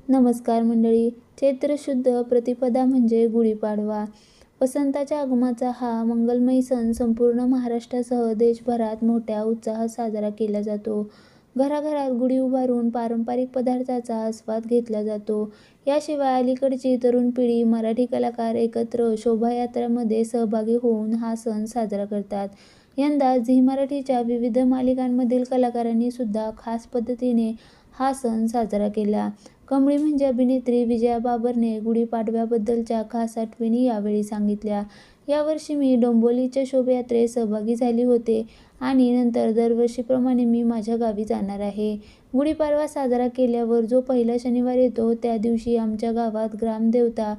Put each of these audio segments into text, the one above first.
नमस्कार मंडळी. चैत्र शुद्ध प्रतिपदा म्हणजे गुढीपाडवा. वसंताच्या आगमनाचा हा मंगलमय सण संपूर्ण महाराष्ट्रासह देशभरात मोठ्या उत्साहात साजरा केला जातो. घराघरात गुढी उभारून पारंपरिक पदार्थांचा आस्वाद घेतला जातो. याशिवाय अलीकडची तरुण पिढी, मराठी कलाकार एकत्र शोभायात्रांमध्ये सहभागी होऊन हा सण साजरा करतात. यंदा झी मराठीच्या विविध मालिकांमधील कलाकारांनी सुद्धा खास पद्धतीने हा सण साजरा केला. कमळी म्हणजे अभिनेत्री विजया बाबरने गुढीपाडव्याबद्दलच्या खास आठवणी यावेळी सांगितल्या. यावर्षी मी डोंबिवलीच्या शोभायात्रेत सहभागी झाले होते आणि नंतर दरवर्षीप्रमाणे मी माझ्या गावी जाणार आहे. गुढीपाडवा साजरा केल्यावर जो पहिला शनिवार येतो त्या दिवशी आमच्या गावात ग्रामदेवता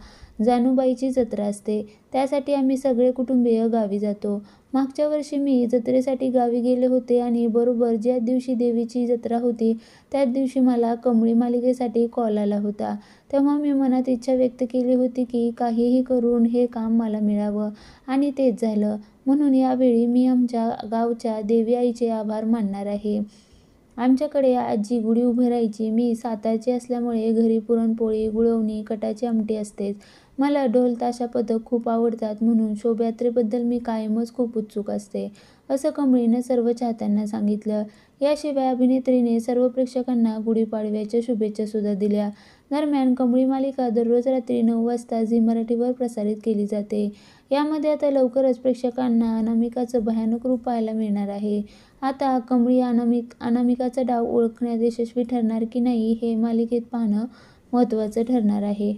जानुबाईची जत्रा असते. त्यासाठी आम्ही सगळे कुटुंबीय गावी जातो. मागच्या वर्षी मी जत्रेसाठी गावी गेले होते आणि बरोबर ज्या दिवशी देवीची जत्रा होती त्याच दिवशी मला कमळी मालिकेसाठी कॉल आला होता. तेव्हा मी मनात इच्छा व्यक्त केली होती की काहीही करून हे काम मला मिळावं आणि तेच झालं. म्हणून यावेळी मी आमच्या गावच्या देवी आईचे आभार मानणार आहे. आमच्याकडे आजी गुढी उभारायची. मी सातारची असल्यामुळे घरी पुरणपोळी, गुळवणी, कटाची आमटी असतेच. मला ढोल ताशा पथक खूप आवडतात म्हणून शोभायात्रेबद्दल मी कायमच खूप उत्सुक असते, असं कमळीनं सर्व चाहत्यांना सांगितलं. याशिवाय अभिनेत्रीने सर्व प्रेक्षकांना गुढीपाडव्याच्या शुभेच्छा सुद्धा दिल्या. दरम्यान कमळी मालिका दररोज रात्री 9 वाजता झी मराठीवर प्रसारित केली जाते. यामध्ये आता लवकरच प्रेक्षकांना अनामिकाचं भयानक रूप पाहायला मिळणार आहे. आता कमळी अनामिकाचा डाव ओळखण्यात यशस्वी ठरणार की नाही हे मालिकेत पाहणं महत्त्वाचं ठरणार आहे.